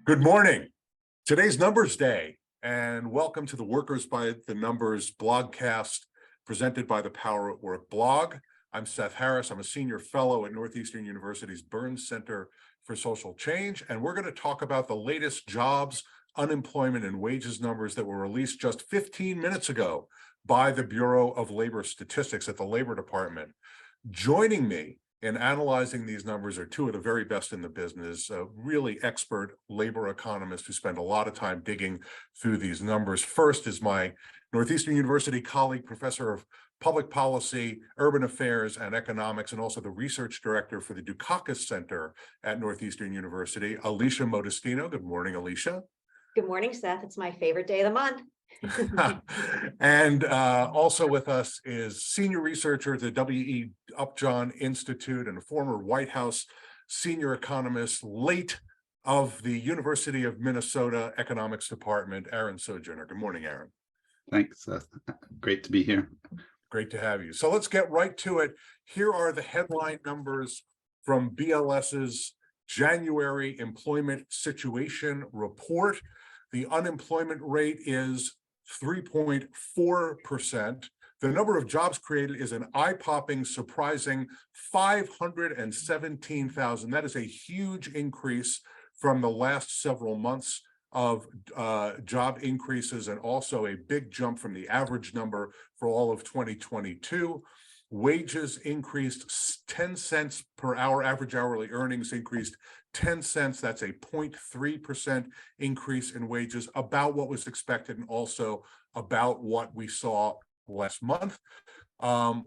Good morning. Today's Numbers Day, and welcome to the Workers by the Numbers blogcast presented by the Power at Work blog. I'm Seth Harris. I'm a senior fellow at Northeastern University's Burns Center for Social Change, and we're going to talk about the latest jobs, unemployment, and wages numbers that were released just 15 minutes ago by the Bureau of Labor Statistics at the Labor Department. Joining me in analyzing these numbers are two of the very best in the business, really expert labor economists who spend a lot of time digging through these numbers. First is my Northeastern University colleague, professor of public policy, urban affairs, and economics, and also the research director for the Dukakis Center at Northeastern University, Alicia Modestino. Good morning, Alicia. Good morning, Seth. It's my favorite day of the month. And also with us is senior researcher at the W.E. Upjohn Institute and a former White House senior economist, late of the University of Minnesota Economics Department, Aaron Sojourner. Good morning, Aaron. Thanks, Seth. Great to be here. Great to have you. So let's get right to it. Here are the headline numbers from BLS's January Employment Situation Report. The unemployment rate is 3.4%. The number of jobs created is an eye-popping, surprising 517,000. That is a huge increase from the last several months of job increases, and also a big jump from the average number for all of 2022. Wages increased 10 cents per hour. Average hourly earnings increased 10 cents. That's a 0.3% increase in wages, about what was expected and also about what we saw last month.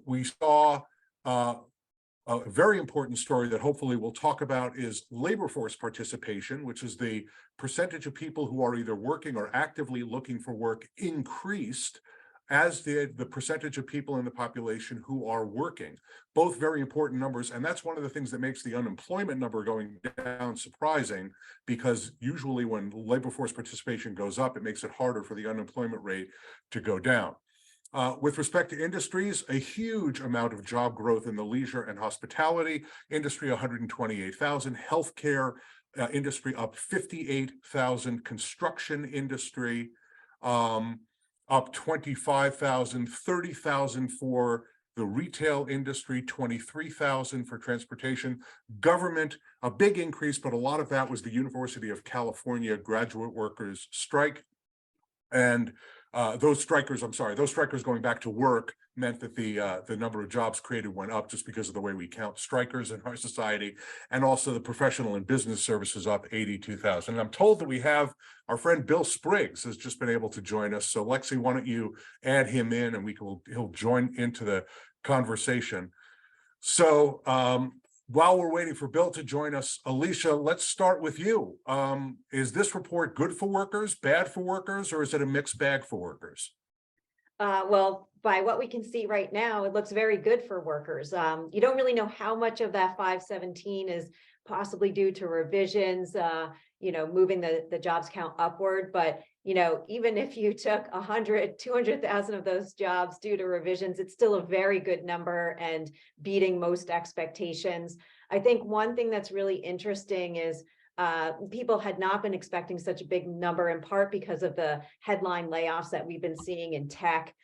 We saw a very important story that hopefully we'll talk about is labor force participation, which is the percentage of people who are either working or actively looking for work increased, as did the percentage of people in the population who are working. Both very important numbers, and that's one of the things that makes the unemployment number going down surprising, because usually when labor force participation goes up, it makes it harder for the unemployment rate to go down. With respect to industries, a huge amount of job growth in the leisure and hospitality industry, 128,000, healthcare industry up 58,000, construction industry up 25,000, 30,000 for the retail industry, 23,000 for transportation. Government, a big increase, but a lot of that was the University of California graduate workers strike. And those strikers going back to work meant that the number of jobs created went up just because of the way we count strikers in our society. And also the professional and business services up 82,000. And I'm told that we have our friend Bill Spriggs has just been able to join us. So Lexi, why don't you add him in and he'll join into the conversation. So while we're waiting for Bill to join us, Alicia, let's start with you. Is this report good for workers, bad for workers, or is it a mixed bag for workers? Well, by what we can see right now, it looks very good for workers. You don't really know how much of that 517 is possibly due to revisions, moving the jobs count upward. But, even if you took 100, 200,000 of those jobs due to revisions, it's still a very good number and beating most expectations. I think one thing that's really interesting is people had not been expecting such a big number, in part because of the headline layoffs that we've been seeing in tech,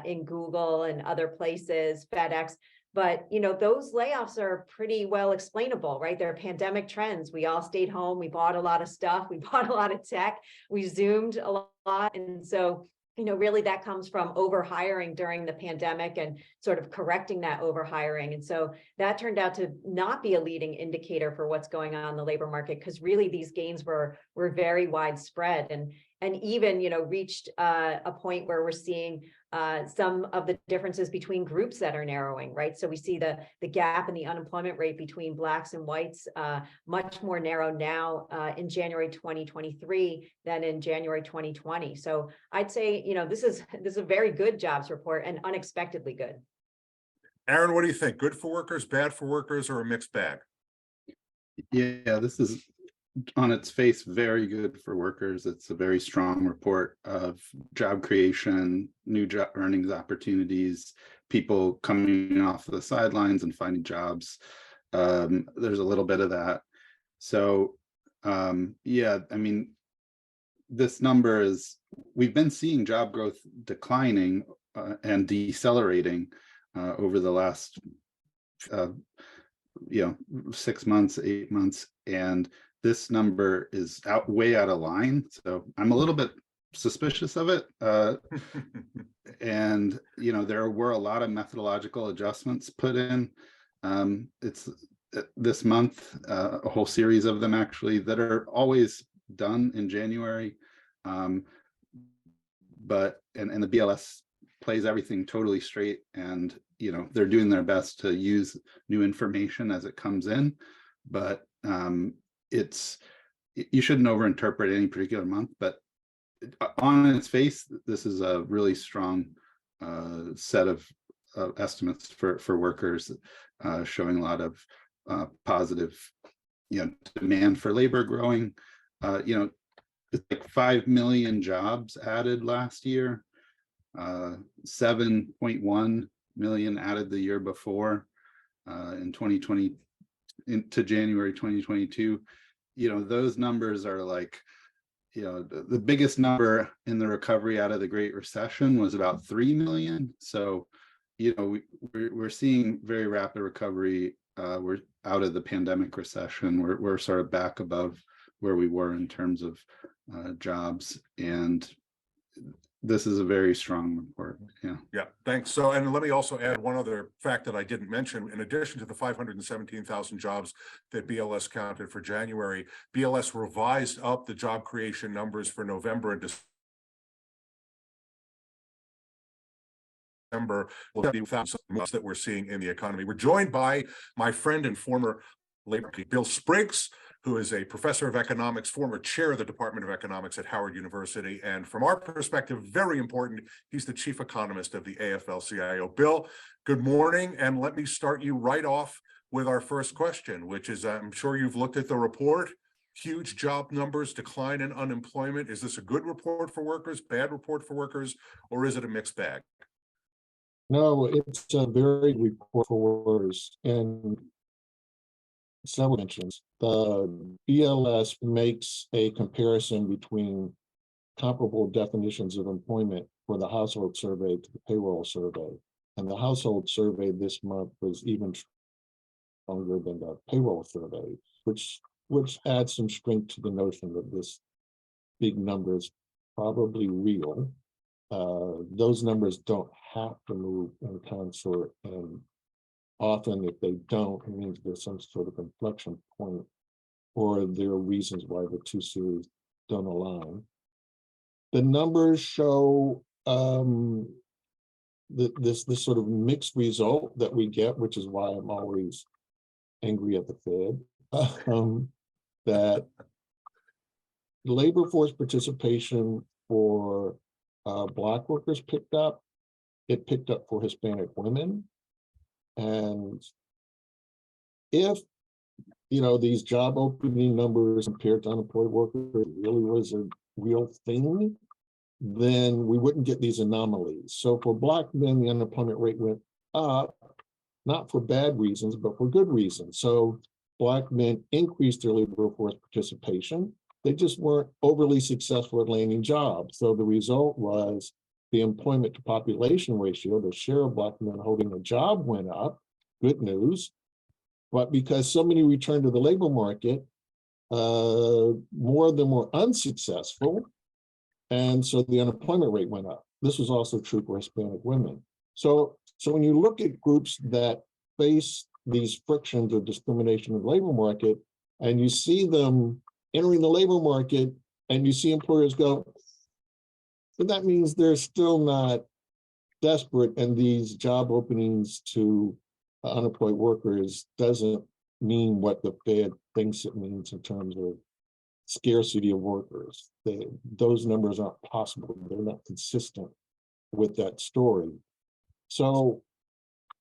in Google and other places, FedEx. But, those layoffs are pretty well explainable, right? They're pandemic trends. We all stayed home. We bought a lot of stuff. We bought a lot of tech. We Zoomed a lot. And so, really that comes from overhiring during the pandemic and sort of correcting that overhiring. And so that turned out to not be a leading indicator for what's going on in the labor market, because really these gains were very widespread and even, reached a point where we're seeing some of the differences between groups that are narrowing, right? So we see the gap in the unemployment rate between Blacks and whites much more narrow now in January 2023 than in January 2020. So I'd say, this is a very good jobs report and unexpectedly good. Aaron, what do you think? Good for workers, bad for workers, or a mixed bag? Yeah, this is on its face very good for workers. It's a very strong report of job creation, new job earnings opportunities, people coming off the sidelines and finding jobs. There's a little bit of that. So Yeah, I mean, this number is, we've been seeing job growth declining and decelerating over the last 6 months, 8 months, and this number is way out of line. So I'm a little bit suspicious of it. And there were a lot of methodological adjustments put in. It's this month, a whole series of them actually, that are always done in January. But the BLS plays everything totally straight, and they're doing their best to use new information as it comes in, but you shouldn't overinterpret any particular month. But on its face, this is a really strong set of estimates for workers, showing a lot of positive demand for labor growing. It's like 5 million jobs added last year, 7.1 million added the year before, in 2020 into January 2022. Those numbers are like, the biggest number in the recovery out of the Great Recession was about 3 million. So, we're seeing very rapid recovery. We're out of the pandemic recession. We're sort of back above where we were in terms of jobs, and this is a very strong report. Yeah, thanks. So, and let me also add one other fact that I didn't mention. In addition to the 517,000 jobs that BLS counted for January, BLS revised up the job creation numbers for November and December, that we're seeing in the economy. We're joined by my friend and former labor Bill Spriggs, who is a professor of economics, former chair of the Department of Economics at Howard University. And from our perspective, very important, he's the chief economist of the AFL-CIO. Bill, good morning. And let me start you right off with our first question, which is, I'm sure you've looked at the report. Huge job numbers, decline in unemployment. Is this a good report for workers, bad report for workers, or is it a mixed bag? No, it's a very good report for workers. And several mentions. The BLS makes a comparison between comparable definitions of employment for the household survey to the payroll survey. And the household survey this month was even stronger than the payroll survey, which adds some strength to the notion that this big number is probably real. Those numbers don't have to move in consort, and often if they don't, it means there's some sort of inflection point, or there are reasons why the two series don't align. The numbers show this sort of mixed result that we get, which is why I'm always angry at the Fed, that labor force participation for Black workers picked up. It picked up for Hispanic women. And if, these job opening numbers compared to unemployed workers really was a real thing, then we wouldn't get these anomalies. So for Black men, the unemployment rate went up, not for bad reasons, but for good reasons. So Black men increased their labor force participation. They just weren't overly successful at landing jobs. So the result was the employment to population ratio, the share of Black men holding a job, went up. Good news. But because so many returned to the labor market, more of them were unsuccessful. And so the unemployment rate went up. This was also true for Hispanic women. So when you look at groups that face these frictions of discrimination in the labor market, and you see them entering the labor market, and you see employers go, but that means they're still not desperate, and these job openings to unemployed workers doesn't mean what the Fed thinks it means in terms of scarcity of workers. Those numbers aren't possible. They're not consistent with that story. So,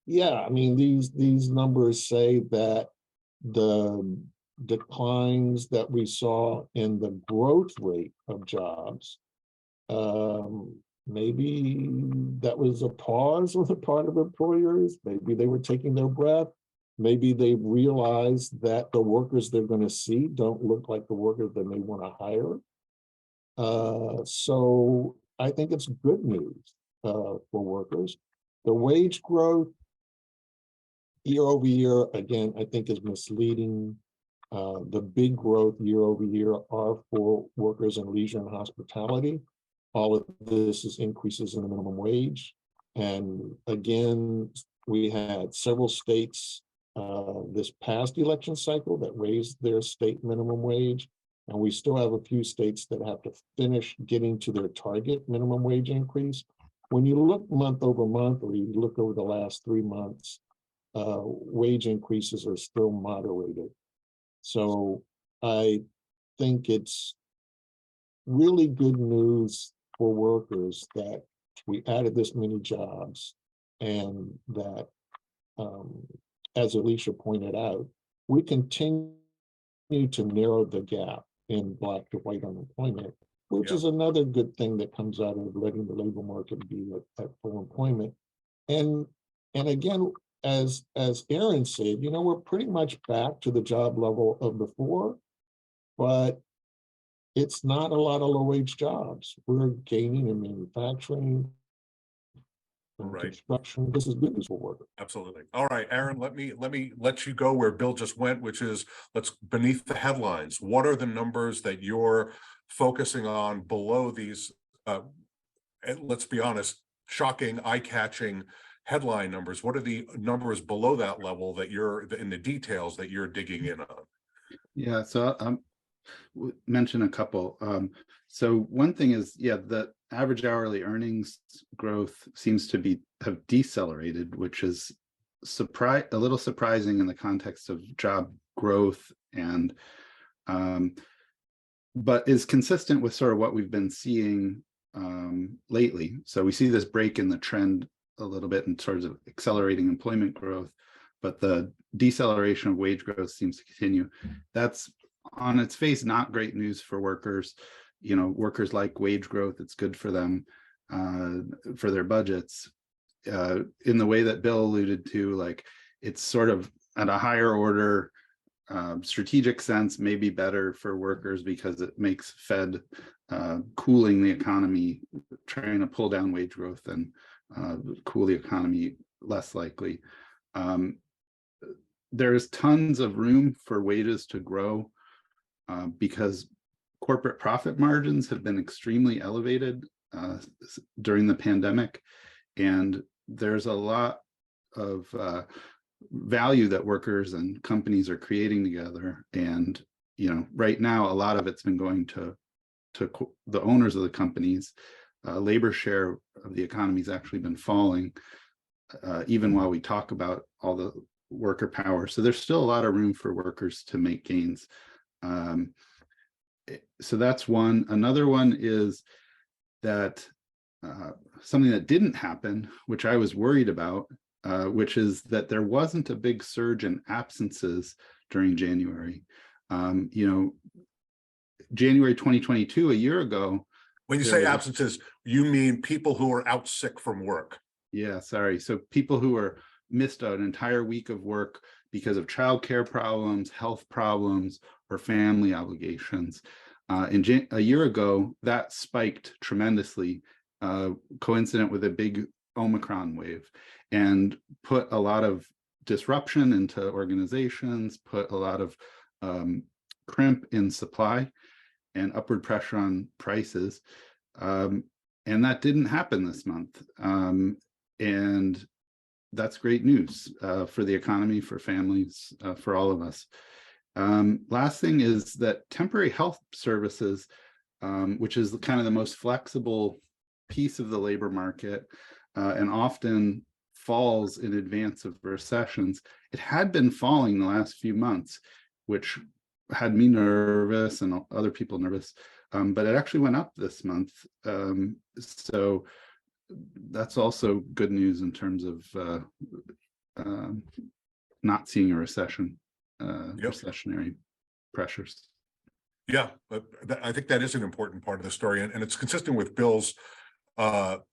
yeah, I mean, these numbers say that the declines that we saw in the growth rate of jobs, maybe that was a pause on the part of employers. Maybe they were taking their breath. Maybe they realize that the workers they're going to see don't look like the workers that they want to hire. So I think it's good news for workers. The wage growth year over year, again, I think is misleading. The big growth year over year are for workers in leisure and hospitality. All of this is increases in the minimum wage. And again, we had several states this past election cycle that raised their state minimum wage. And we still have a few states that have to finish getting to their target minimum wage increase. When you look month over month, or you look over the last 3 months, wage increases are still moderated. So I think it's really good news for workers that we added this many jobs, and that, as Alicia pointed out, we continue to narrow the gap in Black to white unemployment, which is another good thing that comes out of letting the labor market be at full employment. And again, as Aaron said, you know, we're pretty much back to the job level of before, but it's not a lot of low-wage jobs. We're gaining in manufacturing, Right. construction. This is good news for workers. Absolutely. All right, Aaron, let me let you go where Bill just went, which is let's beneath the headlines. What are the numbers that you're focusing on below these, and let's be honest, shocking, eye-catching headline numbers? What are the numbers below that level that you're in the details that you're digging in on? Yeah, so mention a couple. So one thing is, the average hourly earnings growth seems to have decelerated, which is a little surprising in the context of job growth, and but is consistent with sort of what we've been seeing lately. So we see this break in the trend a little bit in terms of accelerating employment growth, but the deceleration of wage growth seems to continue. That's on its face not great news for workers. You know, workers like wage growth. It's good for them, for their budgets. In the way that Bill alluded to, like, it's sort of at a higher order strategic sense, maybe better for workers because it makes Fed cooling the economy, trying to pull down wage growth and cool the economy less likely. There's tons of room for wages to grow because corporate profit margins have been extremely elevated during the pandemic, and there's a lot of value that workers and companies are creating together. And you know, right now a lot of it's been going to the owners of the companies. Labor share of the economy has actually been falling, even while we talk about all the worker power. So there's still a lot of room for workers to make gains. So that's one. Another one is that something that didn't happen, which I was worried about, which is that there wasn't a big surge in absences during January. You know, January 2022, a year ago. When you say absences, you mean people who are out sick from work? Yeah, sorry. So people who are missed an entire week of work because of childcare problems, health problems, or family obligations. A year ago, that spiked tremendously, coincident with a big Omicron wave, and put a lot of disruption into organizations, put a lot of crimp in supply and upward pressure on prices. And that didn't happen this month. And that's great news for the economy, for families, for all of us. Last thing is that temporary health services, which is kind of the most flexible piece of the labor market, and often falls in advance of recessions. It had been falling the last few months, which had me nervous and other people nervous, but it actually went up this month. So that's also good news in terms of not seeing a recession, recessionary pressures. Yeah, I think that is an important part of the story, and it's consistent with Bill's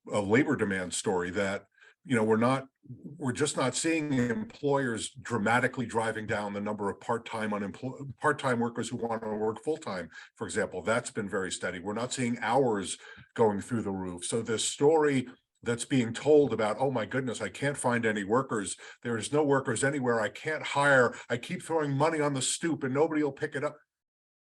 labor demand story, that we're just not seeing employers dramatically driving down the number of part-time workers who want to work full-time, for example. That's been very steady. We're not seeing hours going through the roof. So this story that's being told about, oh my goodness, I can't find any workers. There's no workers anywhere. I can't hire. I keep throwing money on the stoop and nobody will pick it up.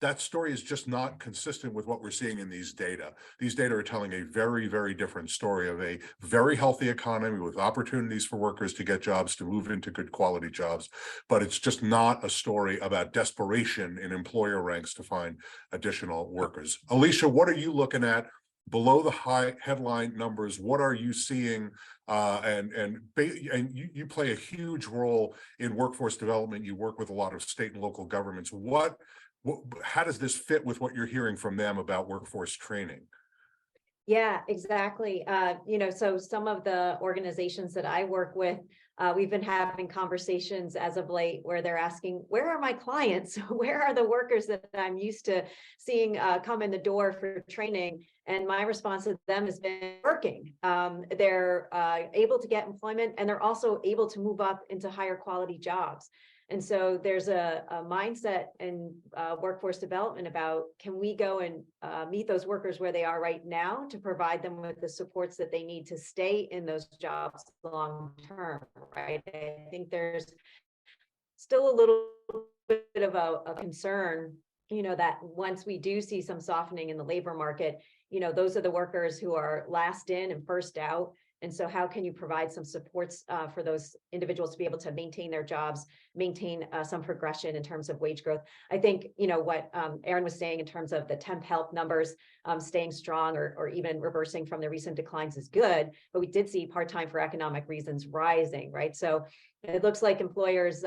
That story is just not consistent with what we're seeing in these data. These data are telling a very, very different story of a very healthy economy with opportunities for workers to get jobs, to move into good quality jobs. But it's just not a story about desperation in employer ranks to find additional workers. Alicia, what are you looking at below the high headline numbers? What are you seeing? And you play a huge role in workforce development. You work with a lot of state and local governments. How does this fit with what you're hearing from them about workforce training? Yeah, exactly. So some of the organizations that I work with, we've been having conversations as of late where they're asking, where are my clients? Where are the workers that I'm used to seeing come in the door for training? And my response to them has been working. They're able to get employment, and they're also able to move up into higher quality jobs. And so there's a mindset in workforce development about, can we go and meet those workers where they are right now to provide them with the supports that they need to stay in those jobs long term, right? I think there's still a little bit of a concern, that once we do see some softening in the labor market, those are the workers who are last in and first out. And so how can you provide some supports for those individuals to be able to maintain their jobs, maintain some progression in terms of wage growth? I think, what Aaron was saying in terms of the temp help numbers staying strong or even reversing from the recent declines is good, but we did see part-time for economic reasons rising, right? So it looks like employers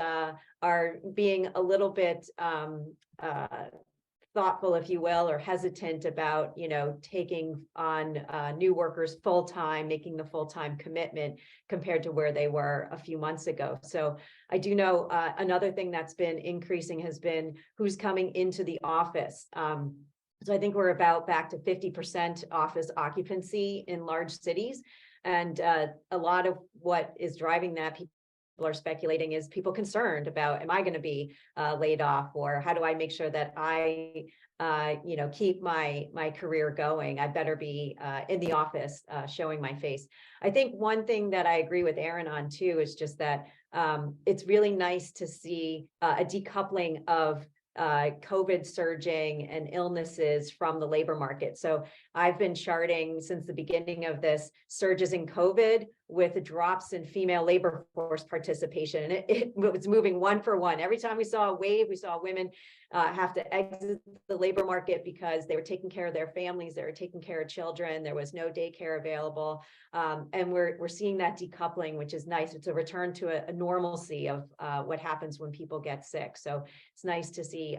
are being a little bit thoughtful, if you will, or hesitant about, taking on new workers full-time, making the full-time commitment compared to where they were a few months ago. So I do know another thing that's been increasing has been who's coming into the office. So I think we're about back to 50% office occupancy in large cities. And a lot of what is driving that, people are speculating, is people concerned about, am I going to be laid off, or how do I make sure that I keep my career going? I better be in the office showing my face. I think one thing that I agree with Aaron on too is just that it's really nice to see a decoupling of COVID surging and illnesses from the labor market. So I've been charting since the beginning of this surges in COVID with drops in female labor force participation. And it was moving one for one. Every time we saw a wave, we saw women have to exit the labor market because they were taking care of their families, they were taking care of children, there was no daycare available. And we're seeing that decoupling, which is nice. It's a return to a normalcy of what happens when people get sick. So it's nice to see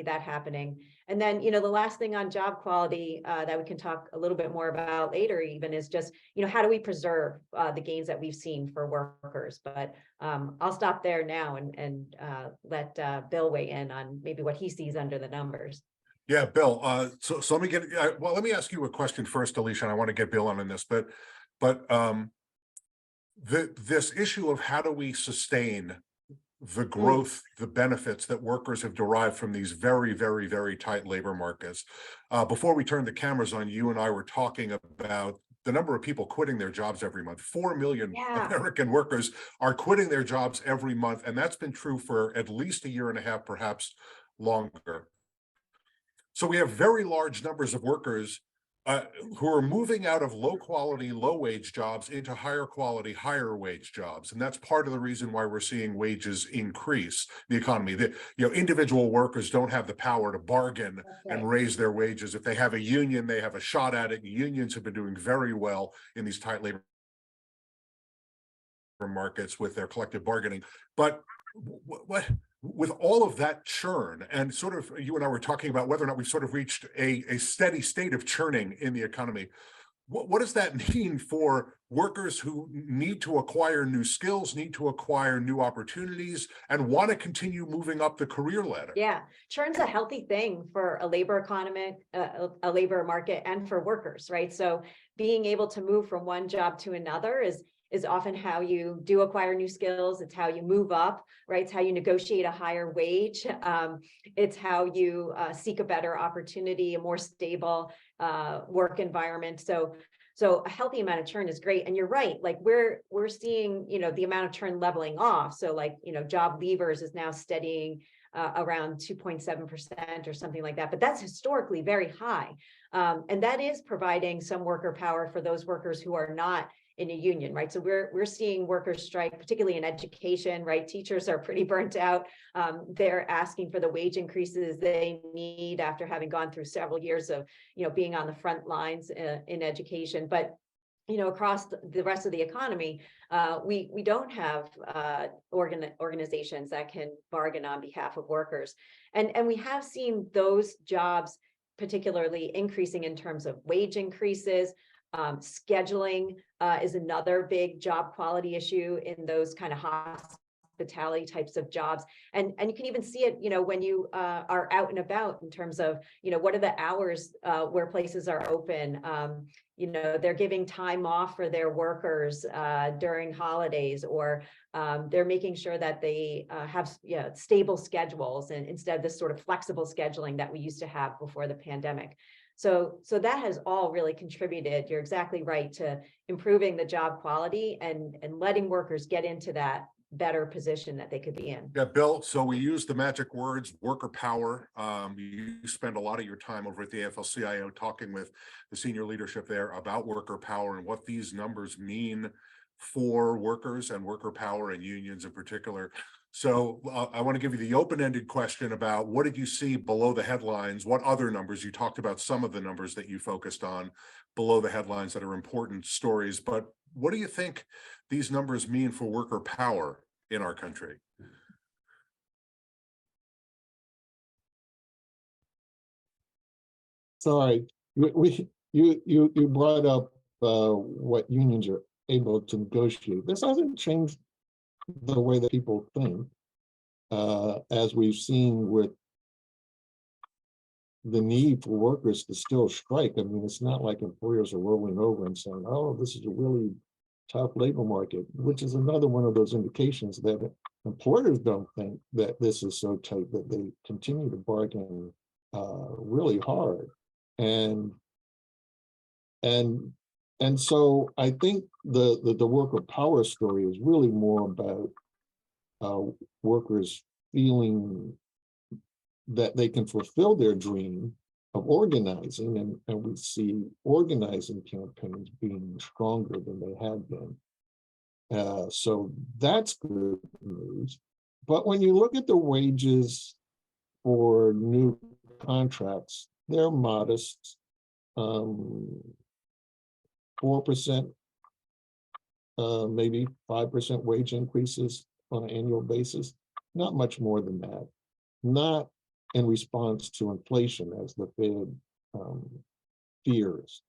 that happening. And then, the last thing on job quality that we can talk a little bit more about later even is just, how do we preserve the gains that we've seen for workers? But I'll stop there now and let Bill weigh in on maybe what he sees under the numbers. Yeah, Bill. So let me ask you a question first, Alicia, and I want to get Bill on this, but this issue of how do we sustain the growth, the benefits that workers have derived from these very, very, very tight labor markets. Before we turned the cameras on, you and I were talking about the number of people quitting their jobs every month. 4 million American workers are quitting their jobs every month, and that's been true for at least a year and a half, perhaps longer. So we have very large numbers of workers who are moving out of low quality, low wage jobs into higher quality, higher wage jobs. And that's part of the reason why we're seeing wages increase in the economy. Individual workers don't have the power to bargain and raise their wages. If they have a union, they have a shot at it. Unions have been doing very well in these tight labor markets with their collective bargaining. But with all of that churn, and sort of you and I were talking about whether or not we've sort of reached a steady state of churning in the economy, what does that mean for workers who need to acquire new skills, need to acquire new opportunities, and want to continue moving up the career ladder? Yeah, churn's a healthy thing for a labor economy, a labor market, and for workers, right? So being able to move from one job to another is often how you do acquire new skills. It's how you move up, right? It's how you negotiate a higher wage. It's how you seek a better opportunity, a more stable work environment. So a healthy amount of churn is great. And you're right, like we're seeing, the amount of churn leveling off. So like, job leavers is now steadying around 2.7% or something like that. But that's historically very high. And that is providing some worker power for those workers who are not in a union, right? So we're seeing workers strike, particularly in education, right? Teachers are pretty burnt out. They're asking for the wage increases they need after having gone through several years of, being on the front lines in education. But across the rest of the economy, we don't have organizations that can bargain on behalf of workers, and we have seen those jobs particularly increasing in terms of wage increases. Scheduling is another big job quality issue in those kind of hospitality types of jobs. And you can even see it, when you are out and about in terms of, what are the hours where places are open. They're giving time off for their workers during holidays, or they're making sure that they have stable schedules, and instead of this sort of flexible scheduling that we used to have before the pandemic. So that has all really contributed, you're exactly right, to improving the job quality and letting workers get into that better position that they could be in. Yeah, Bill, so we use the magic words, worker power. You spend a lot of your time over at the AFL-CIO talking with the senior leadership there about worker power and what these numbers mean for workers and worker power and unions in particular. So I want to give you the open-ended question about what did you see below the headlines? What other numbers? You talked about some of the numbers that you focused on below the headlines that are important stories, but what do you think these numbers mean for worker power in our country? Sorry, you brought up what unions are able to negotiate. This hasn't changed the way that people think, as we've seen with the need for workers to still strike. I mean, it's not like employers are rolling over and saying, oh, this is a really tough labor market, which is another one of those indications that employers don't think that this is so tight that they continue to bargain really hard. And so I think the worker power story is really more about workers feeling that they can fulfill their dream of organizing, and we see organizing campaigns being stronger than they had been. So that's good news. But when you look at the wages for new contracts, they're modest, 4%, maybe 5% wage increases on an annual basis, not much more than that. Not in response to inflation, as the Fed fears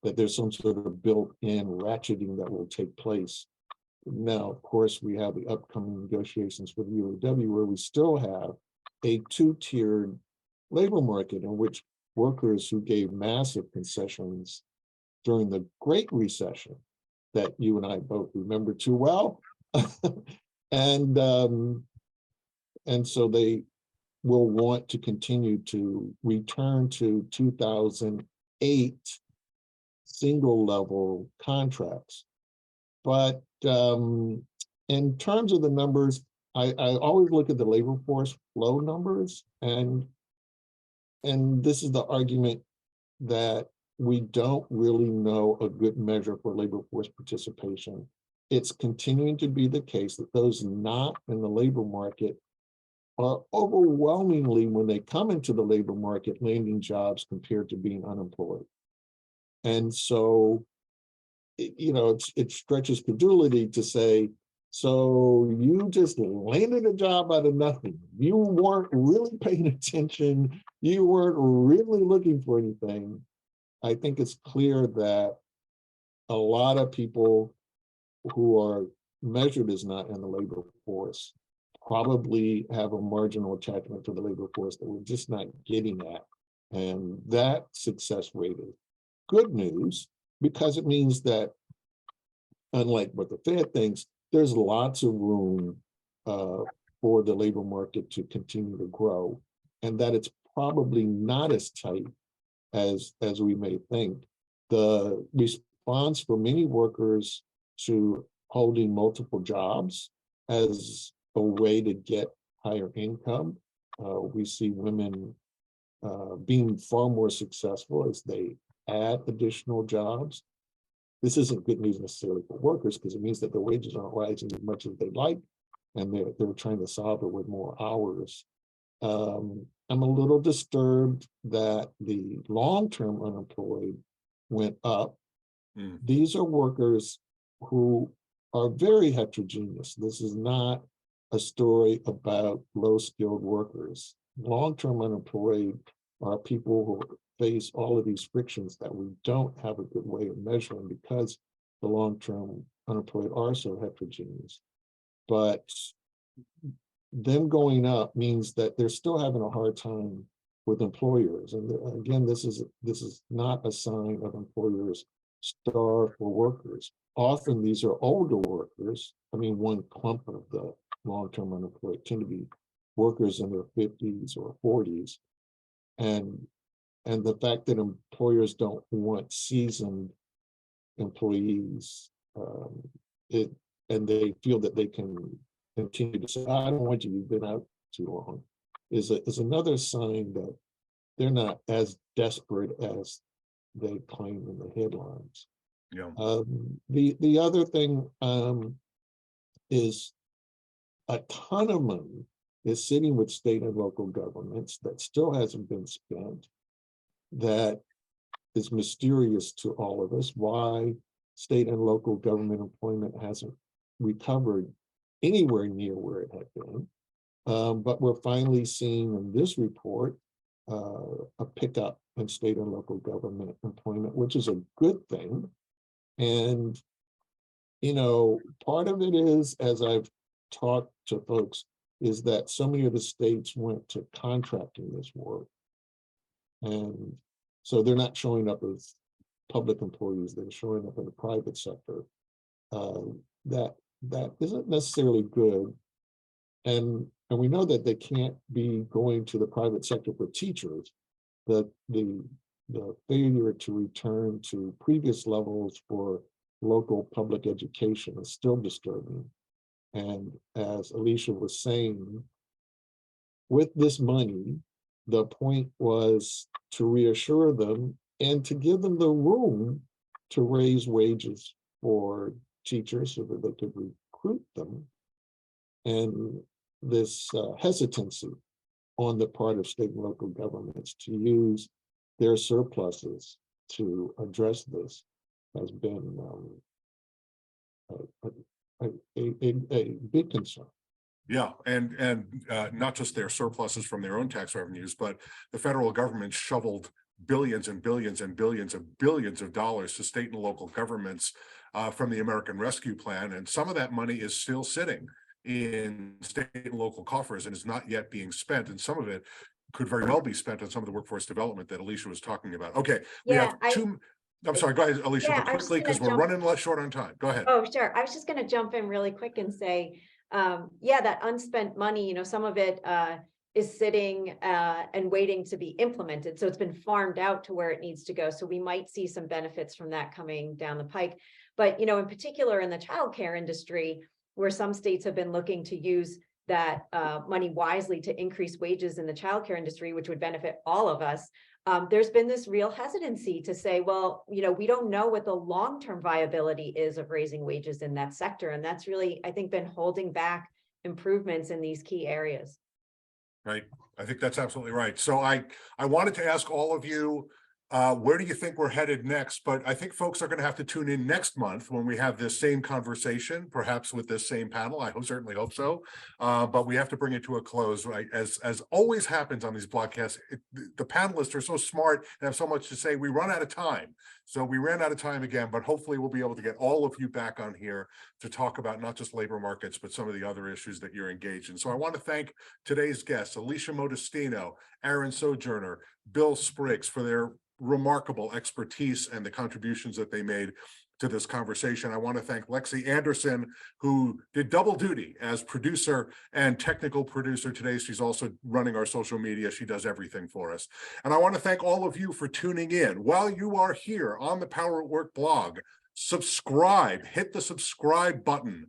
that there's some sort of built-in ratcheting that will take place. Now, of course, we have the upcoming negotiations with UAW, where we still have a two-tiered labor market in which workers who gave massive concessions during the Great Recession that you and I both remember too well, and so they will want to continue to return to 2008 single level contracts. But in terms of the numbers, I always look at the labor force flow numbers, and this is the argument that we don't really know a good measure for labor force participation. It's continuing to be the case that those not in the labor market are overwhelmingly, when they come into the labor market, landing jobs compared to being unemployed. And so, it stretches credulity to say, so you just landed a job out of nothing. You weren't really paying attention. You weren't really looking for anything. I think it's clear that a lot of people who are measured as not in the labor force probably have a marginal attachment to the labor force that we're just not getting at. And that success rate is good news, because it means that, unlike what the Fed thinks, there's lots of room for the labor market to continue to grow, and that it's probably not as tight as we may think. The response for many workers to holding multiple jobs as a way to get higher income, we see women being far more successful as they add additional jobs. This isn't good news necessarily for workers, because it means that the wages aren't rising as much as they'd like, and they're trying to solve it with more hours. I'm a little disturbed that the long-term unemployed went up. These are workers who are very heterogeneous. This is not a story about low-skilled workers. Long-term unemployed are people who face all of these frictions that we don't have a good way of measuring, because the long-term unemployed are so heterogeneous. But them going up means that they're still having a hard time with employers. And again, this is not a sign of employers starved for workers. Often these are older workers. I mean, one clump of the long-term unemployed tend to be workers in their 50s or 40s. And the fact that employers don't want seasoned employees, and they feel that they can continue to say, I don't want you, you've been out too long, is another sign that they're not as desperate as they claim in the headlines. Yeah. The other thing is a ton of money is sitting with state and local governments that still hasn't been spent, that is mysterious to all of us, why state and local government employment hasn't recovered anywhere near where it had been. But we're finally seeing in this report a pickup in state and local government employment, which is a good thing. And, you know, part of it is, as I've talked to folks, is that so many of the states went to contracting this work. And so they're not showing up as public employees, they're showing up in the private sector. That isn't necessarily good. And we know that they can't be going to the private sector for teachers, that the failure to return to previous levels for local public education is still disturbing. And as Alicia was saying, with this money, the point was to reassure them and to give them the room to raise wages for teachers so that they could recruit them. And this hesitancy on the part of state and local governments to use their surpluses to address this has been a big concern. Yeah, and not just their surpluses from their own tax revenues, but the federal government shoveled billions and billions and billions and billions of dollars to state and local governments from the American Rescue Plan. And some of that money is still sitting in state and local coffers and is not yet being spent. And some of it could very well be spent on some of the workforce development that Alicia was talking about. Okay, we have two. I'm sorry, go ahead, Alicia, but quickly, because we're running short on time. Go ahead. Oh, sure. I was just going to jump in really quick and say, yeah, that unspent money, you know, some of it is sitting and waiting to be implemented. So it's been farmed out to where it needs to go. So we might see some benefits from that coming down the pike. But, you know, in particular in the childcare industry, where some states have been looking to use that money wisely to increase wages in the childcare industry, which would benefit all of us. There's been this real hesitancy to say, well, you know, we don't know what the long-term viability is of raising wages in that sector. And that's really, I think, been holding back improvements in these key areas. Right. I think that's absolutely right. So I wanted to ask all of you Where do you think we're headed next? But I think folks are going to have to tune in next month when we have this same conversation, perhaps with this same panel. I certainly hope so. But we have to bring it to a close, right? As always happens on these podcasts, the panelists are so smart and have so much to say. We run out of time. So we ran out of time again, but hopefully we'll be able to get all of you back on here to talk about not just labor markets, but some of the other issues that you're engaged in. So I want to thank today's guests, Alicia Modestino, Aaron Sojourner, Bill Spriggs, for their remarkable expertise and the contributions that they made to this conversation. I want to thank Lexi Anderson, who did double duty as producer and technical producer today. She's also running our social media. She does everything for us. And I want to thank all of you for tuning in. While you are here on the Power at Work blog, subscribe, hit the subscribe button,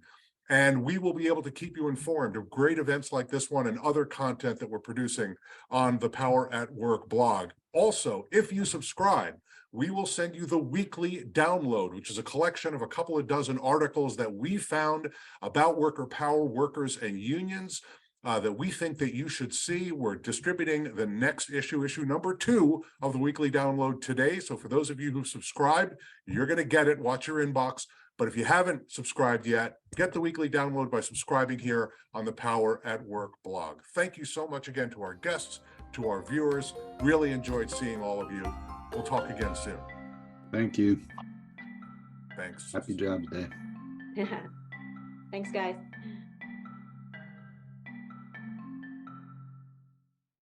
and we will be able to keep you informed of great events like this one and other content that we're producing on the Power at Work blog. Also, if you subscribe, we will send you the weekly download, which is a collection of a couple of dozen articles that we found about worker power, workers, and unions that we think that you should see. We're distributing the next issue number 2 of the weekly download today. So for those of you who subscribed, you're going to get it. Watch your inbox. But if you haven't subscribed yet, get the weekly download by subscribing here on the Power at Work blog. Thank you so much again to our guests, to our viewers. Really enjoyed seeing all of you. We'll talk again soon. Thank you. Thanks. Happy Jobs Day. Thanks, guys.